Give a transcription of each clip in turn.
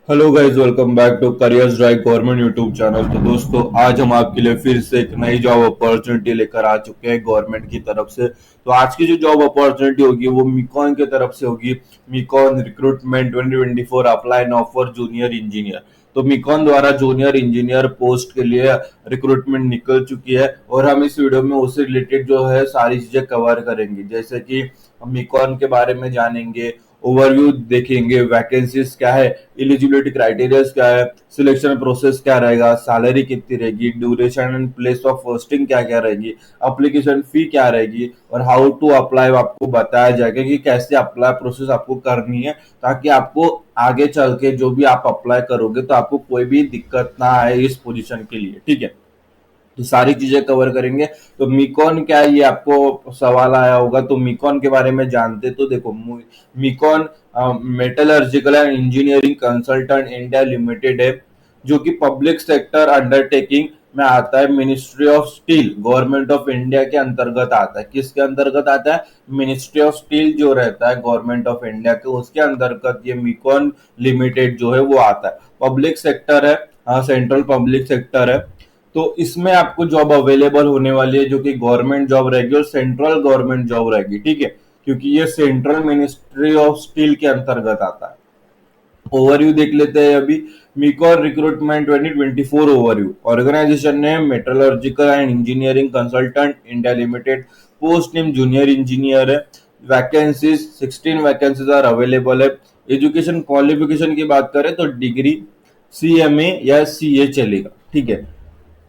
Hello guys, welcome back to Careers Drive government YouTube channel. तो दोस्तों, आज हम आपके लिए फिर से एक नई जॉब अपॉर्चुनिटी लेकर आ चुके हैं गवर्नमेंट की तरफ से। तो आज की जो जॉब अपॉर्चुनिटी होगी वो मिकॉन की तरफ से होगी। MECON recruitment 2024 apply and offer junior engineer. तो मिकॉन द्वारा जूनियर इंजीनियर पोस्ट के लिए रिक्रूटमेंट निकल चुकी है और हम इस वीडियो में उससे रिलेटेड जो है सारी चीजें कवर करेंगे, जैसे कि हम मिकॉन के बारे में जानेंगे, ओवरव्यू देखेंगे, वैकेंसीज क्या है, एलिजिबिलिटी क्राइटेरिया क्या है, सिलेक्शन प्रोसेस क्या रहेगा, सैलरी कितनी रहेगी, duration and place of posting क्या क्या रहेगी, एप्लीकेशन फी क्या रहेगी और हाउ टू अप्लाई आपको बताया जाएगा कि कैसे अप्लाई प्रोसेस आपको करनी है, ताकि आपको आगे चल के जो भी आप अप्लाई करोगे तो आपको कोई भी दिक्कत ना आए इस पोजीशन के लिए। ठीक है, तो सारी चीजें कवर करेंगे। तो मिकॉन क्या है, ये आपको सवाल आया होगा। तो मिकॉन के बारे में जानते, तो देखो, MECON metallurgical and engineering consultant India limited है, जो कि पब्लिक सेक्टर अंडरटेकिंग में आता है। Ministry of steel government of India के अंतर्गत आता है। किसके अंतर्गत आता है? मिनिस्ट्री ऑफ स्टील जो रहता है गवर्नमेंट ऑफ इंडिया के, उसके अंतर्गत ये मिकॉन लिमिटेड जो है वो आता है। पब्लिक सेक्टर है, सेंट्रल पब्लिक सेक्टर है। तो इसमें आपको जॉब अवेलेबल होने वाली है, जो कि गवर्नमेंट जॉब रहेगी और सेंट्रल गवर्नमेंट जॉब रहेगी। ठीक है, क्योंकि ये सेंट्रल मिनिस्ट्री ऑफ स्टील के अंतर्गत आता है। ओवरव्यू देख लेते हैं अभी। MECON recruitment 2024 overview. Organisation name metallurgical and engineering consultant India limited. Post name junior engineer है। वैकेंसीज 16 वैकेंसीज आर अवेलेबल है। एजुकेशन क्वालिफिकेशन की बात करें तो डिग्री, सीएमए या सीए चलेगा। ठीक है,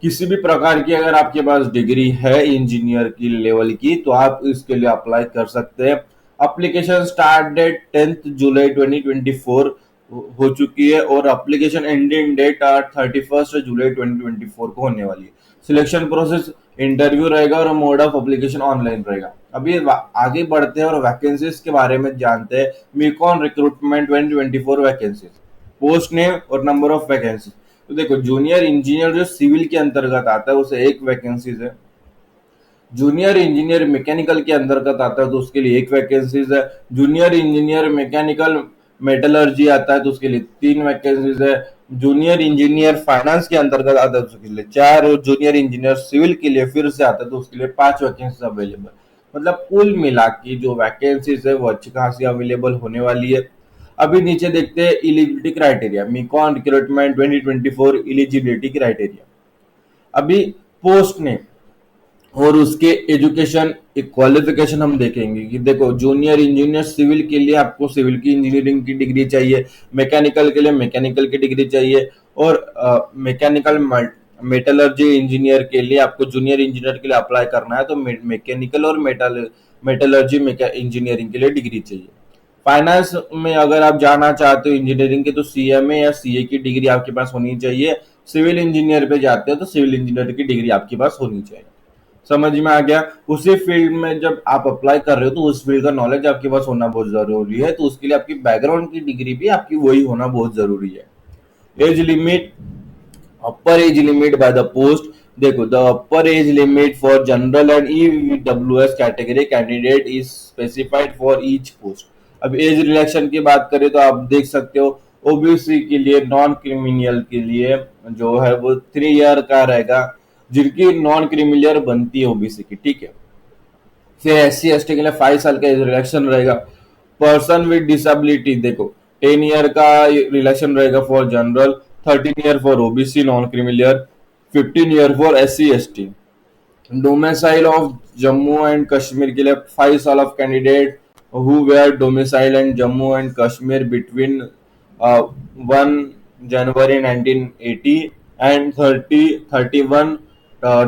किसी भी प्रकार की अगर आपके पास डिग्री है इंजीनियर की लेवल की, तो आप इसके लिए अप्लाई कर सकते हैं। एप्लीकेशन स्टार्ट डेट 10 जुलाई 2024 हो चुकी है और एप्लीकेशन एंडिंग डेट 31 जुलाई 2024 को होने वाली है। सिलेक्शन प्रोसेस इंटरव्यू रहेगा और मोड ऑफ एप्लीकेशन ऑनलाइन रहेगा। अभी आगे बढ़ते हैं और वैकेंसीज के बारे में जानते हैं। MECON recruitment 2024 vacancies, post name और नंबर ऑफ वैकेंसी। तो देखो, जूनियर इंजीनियर जो सिविल के अंतर्गत आता है उसे एक वैकेंसीज है। जूनियर इंजीनियर मैकेनिकल के अंतर्गत आता है तो उसके लिए एक वैकेंसीज है। जूनियर इंजीनियर मैकेनिकल मेटलर्जी आता है तो उसके लिए तीन वैकेंसीज है। जूनियर इंजीनियर फाइनेंस के अंतर्गत आता है तो उसके लिए चार, और जूनियर इंजीनियर सिविल के लिए फिर से आता है तो उसके लिए पांच वैकेंसीज अवेलेबल। मतलब कुल मिला के जो वैकेंसीज है वो अच्छी खासी अवेलेबल होने वाली है। अभी नीचे देखते हैं eligibility criteria. MECON recruitment 2024 eligibility criteria. अभी पोस्ट नेम और उसके एजुकेशन क्वालिफिकेशन हम देखेंगे कि देखो, जूनियर इंजीनियर सिविल के लिए आपको सिविल की इंजीनियरिंग की डिग्री चाहिए, मैकेनिकल के लिए मैकेनिकल की डिग्री चाहिए, और मैकेनिकल मेटलर्जी इंजीनियर के लिए आपको जूनियर इंजीनियर के लिए अप्लाई करना है तो मैकेनिकल और मेटलर्जी इंजीनियरिंग के लिए डिग्री चाहिए। फाइनेंस में अगर आप जाना चाहते हो इंजीनियरिंग के, तो सीएमए या सीए की डिग्री आपके पास होनी चाहिए। सिविल इंजीनियर पे जाते हो तो सिविल इंजीनियर की डिग्री आपके पास होनी चाहिए। समझ में आ गया? उसी फील्ड में जब आप अप्लाई कर रहे हो तो उस फील्ड का नॉलेज आपके पास होना बहुत जरूरी है, तो उसके लिए आपकी बैकग्राउंड की डिग्री भी आपकी वही होना बहुत जरूरी है। Age limit, upper age limit by the post. देखो, the upper age limit for general and EWS category candidate is specified for each post. अब एज रिलेक्शन की बात करें तो आप देख सकते हो, ओबीसी के लिए, नॉन क्रिमिनल के लिए जो है वो 3 ईयर का रहेगा, जिनकी नॉन क्रिमिनल बनती है ओबीसी की। ठीक है, फिर एससी एसटी के लिए 5 साल का रिलेक्शन रहेगा। पर्सन विद डिसेबिलिटी, देखो, 10 ईयर का रिलेक्शन रहेगा for general, 13 year for OBC non creamy layer, 15 year for SC ST. Domicile of Jammu and Kashmir के लिए 5 साल of candidate who were domicile and Jammu and Kashmir between 1 January 1980 and 31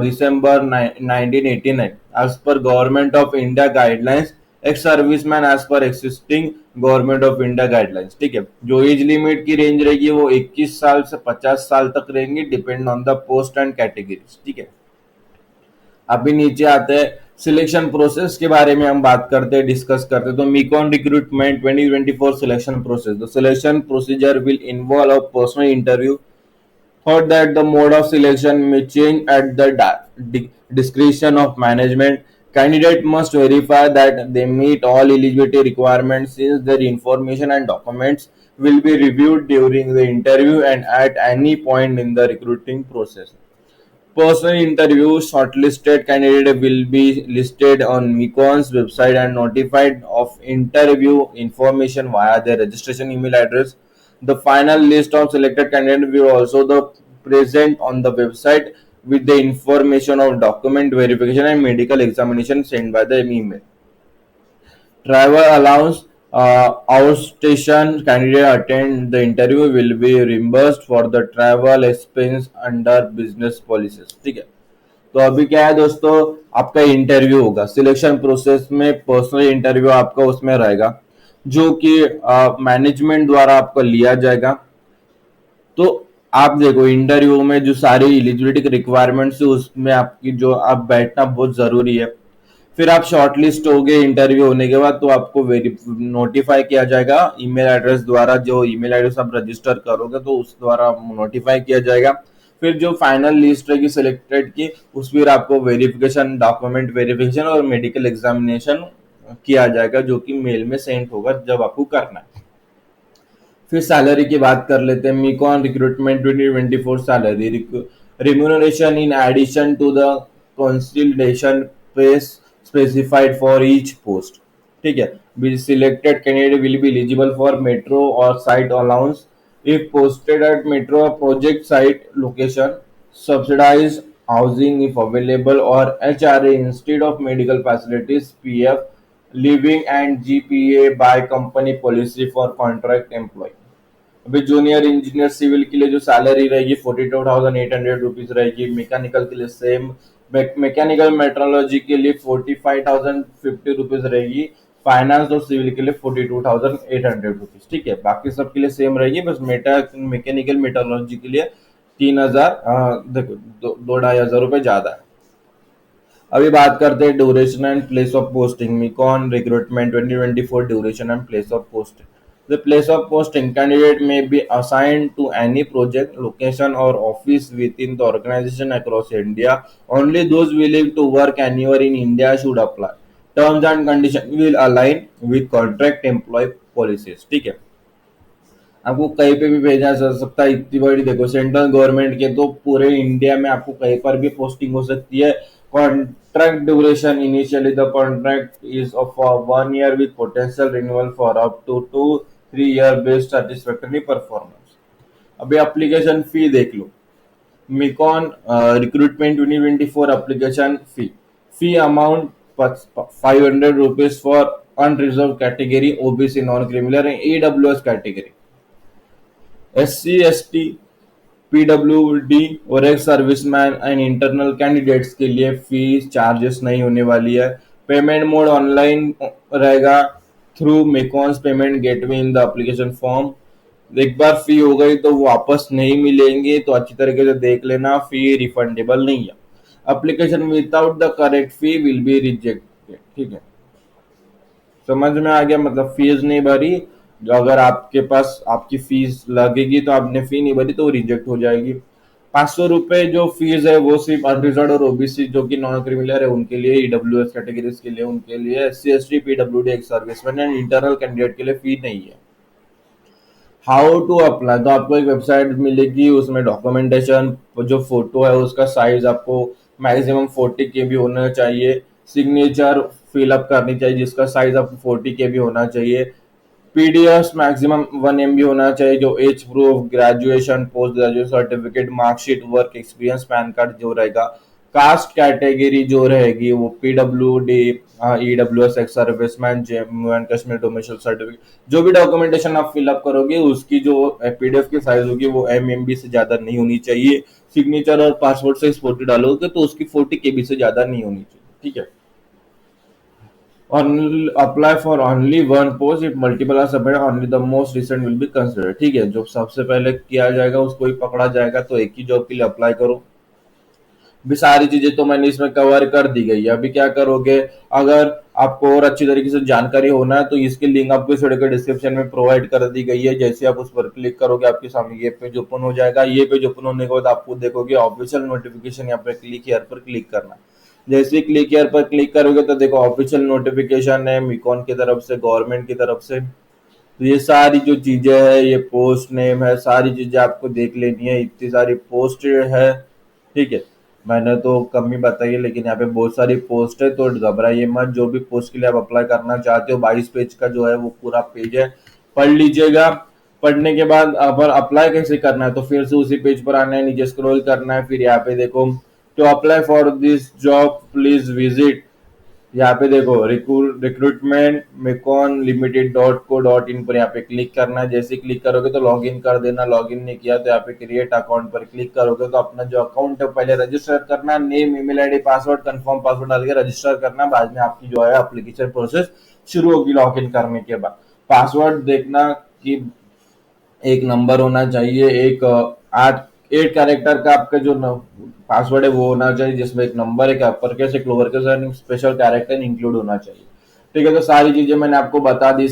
December 1989 as per Government of India guidelines, ex serviceman as पर existing government of India guidelines. ठीक है, जो age limit की range रहेगी वो 21 साल से 50 साल तक रहेंगी, depend on the post and categories. ठीक है, अभी नीचे आते हैं, सिलेक्शन प्रोसेस के बारे में हम बात करते हैं, डिस्कस करते हैं। तो MECON recruitment 2024 selection process. The selection procedure will involve a personal interview. Thought that the mode of selection may change at the discretion of management. Candidate must verify that they meet all eligibility requirements since their information and documents will be reviewed during the interview and at any point in the recruiting process. Personal interview shortlisted candidate will be listed on Micon's website and notified of interview information via their registration email address. The final list of selected candidates will also the present on the website with the information of document verification and medical examination sent by the email. Travel allowance, outstation candidate attend the interview will be reimbursed for the travel expense under business policies. ठीक है, तो अभी क्या है दोस्तों, आपका interview होगा selection process में, पर्सनल इंटरव्यू आपका उसमें रहेगा जो कि मैनेजमेंट द्वारा आपको लिया जाएगा। तो आप देखो इंटरव्यू में जो सारी एलिजिबिलिटी रिक्वायरमेंट्स है उसमें आपकी जो आप बैठना बहुत जरूरी है। फिर आप शॉर्टलिस्ट हो गए इंटरव्यू होने के बाद तो आपको नोटिफाई किया जाएगा ईमेल एड्रेस द्वारा, जो ईमेल एड्रेस आप रजिस्टर करोगे तो उस द्वारा नोटिफाई किया जाएगा। फिर जो फाइनल लिस्ट रहेगी सिलेक्टेड की उस फिर आपको वेरिफिकेशन, डॉक्यूमेंट वेरिफिकेशन और मेडिकल एग्जामिनेशन किया जाएगा जो कि मेल में सेंड होगा जब आपको करना है। फिर सैलरी की बात कर लेते हैं। MECON recruitment 2024 salary remuneration in addition to the consultation pay specified for each post. ठीक है, be selected candidate will be eligible for metro और site allowance if posted at metro project site location, subsidized housing if available, or HRA instead of medical facilities, PF, living and GPA by company policy for contract employee। अभी junior engineer civil के लिए जो salary रहेगी 42,800 rupees रहेगी। Mechanical के लिए same, mechanical metrology के लिए 45,050 रुपीज रहेगी। फाइनेंस और सिविल के लिए 42,800 रुपीज। ठीक है, बाकी सब के लिए सेम रहेगी, बस मैकेनिकल मेट्रोलॉजी के लिए 3,000, देखो 2-2,500 रुपए ज्यादा है। अभी बात करते हैं duration and place of posting. MECON recruitment 2024 duration and place of posting. The place of posting candidate may be assigned to any project, location, or office within the organization across India. Only those willing to work anywhere in India should apply. Terms and conditions will align with contract employee policies। ठीक है, आपको कहीं पे भी भेजा जा सकता है। इतनी बड़ी देखो सेंट्रल गवर्नमेंट के तो पूरे इंडिया में आपको कहीं पर भी पोस्टिंग हो सकती है। Contract duration initially the contract is of 1 year with potential renewal for up to 2-3 year based satisfactory performance. अभी एप्लीकेशन फी देख लो। MECON recruitment 2024 application fee amount 500 rupees for unreserved category, OBC, non criminal and EWS category. SC, ST, PWD और ex serviceman and internal candidates के लिए fees charges नहीं होने वाली है। पेमेंट मोड ऑनलाइन रहेगा through MECON's payment gateway in the application form. एक बार फी हो गई तो वापस नहीं मिलेंगे, तो अच्छी तरीके से देख लेना, फी रिफंडेबल नहीं है। Application without the correct fee will be rejected. ठीक है, समझ में आ गया, मतलब फीस नहीं भरी, जो अगर आपके पास आपकी फीस लगेगी तो आपने फी नहीं भरी तो वो रिजेक्ट हो जाएगी। 500 रुपए जो फीस है वो सिर्फ अनरिजर्व और ओबीसी जो कि नॉन क्रिमिनल है उनके लिए, ईडब्ल्यूएस कैटेगरीज के लिए उनके लिए, SC, ST, PWD एक सर्विसमैन एंड इंटरनल कैंडिडेट के लिए फी नहीं है। हाउ टू अप्लाई, तो आपको एक वेबसाइट मिलेगी, उसमें डॉक्यूमेंटेशन, जो फोटो है उसका साइज आपको मैक्सिमम 40 KB होना चाहिए। सिग्नेचर फिलअप करनी चाहिए जिसका साइज आपको 40 KB होना चाहिए। पीडीएफ मैक्सिमम 1 MB होना चाहिए। जो age proof, graduation, post graduation certificate, marksheet, work experience, PAN card जो रहेगा। कास्ट कैटेगरी जो रहेगी वो PWD, EWS, ex serviceman, Jammu and Kashmir domicile certificate, जो भी डॉक्यूमेंटेशन आप फिलअप करोगे उसकी जो पीडीएफ की साइज होगी वो MB से ज्यादा नहीं होनी चाहिए। सिग्नेचर और पासपोर्ट साइज फोटो डालोगे तो उसकी 40 KB से ज्यादा नहीं होनी चाहिए। ठीक है, apply for only one post, if multiple are submitted only the most recent will be considered। ठीक है, जो सबसे पहले किया जाएगा उसको ही पकड़ा जाएगा, तो एक ही जॉब के लिए अप्लाई करो। भी सारी चीजें तो मैंने इसमें कवर कर दी गई है। अभी क्या करोगे, अगर आपको और अच्छी तरीके से जानकारी होना है तो इसकी लिंक आपको इस वीडियो के डिस्क्रिप्शन में प्रोवाइड कर दी गई है। जैसे आप उस पर क्लिक करोगे आपके सामने ये पेज ओपन हो जाएगा। ये पेज ओपन होने के बाद आपको देखोगे ऑफिशियल नोटिफिकेशन, यहाँ पे क्लिक हियर पर क्लिक करना। जैसे क्लिक हियर पर क्लिक करोगे तो देखो ऑफिशियल नोटिफिकेशन है मिकॉन की तरफ से, गवर्नमेंट की तरफ से। तो ये सारी जो चीजें है, ये पोस्ट नेम है, सारी चीजें आपको देख लेनी है, इतनी सारी पोस्ट है। ठीक है, मैंने तो कम ही बताई है, लेकिन यहाँ पे बहुत सारी पोस्ट है, तो घबराइए मत। जो भी पोस्ट के लिए आप अप्लाई करना चाहते हो, 22 पेज का जो है वो पूरा पेज है, पढ़ लीजिएगा। पढ़ने के बाद अगर अप्लाई कैसे करना है, तो फिर से उसी पेज पर आना है, नीचे स्क्रॉल करना है, फिर यहाँ पे देखो to apply for this job please visit, यहाँ पे देखो रिक्रूटमेंट मेकॉन लिमिटेड .co.in पर यहाँ पे क्लिक करना है। जैसे क्लिक करोगे तो लॉगिन कर देना, लॉगिन नहीं किया तो यहाँ पे क्रिएट अकाउंट पर क्लिक करोगे तो अपना जो अकाउंट है पहले रजिस्टर करना, name email ID password confirm password डाल के रजिस्टर करना। बाद में आपकी जो है एप्लीकेशन प्रोसेस शुरू होगी लॉगिन करने के बाद। पासवर्ड देखना कि एक नंबर होना चाहिए, एक 8 कैरेक्टर का आपका जो पासवर्ड है वो होना चाहिए, जिसमें एक नंबर, एक अपर केस, एक लोअर केस और स्पेशल कैरेक्टर इंक्लूड होना चाहिए। ठीक है, तो सारी चीजें मैंने आपको बता दी।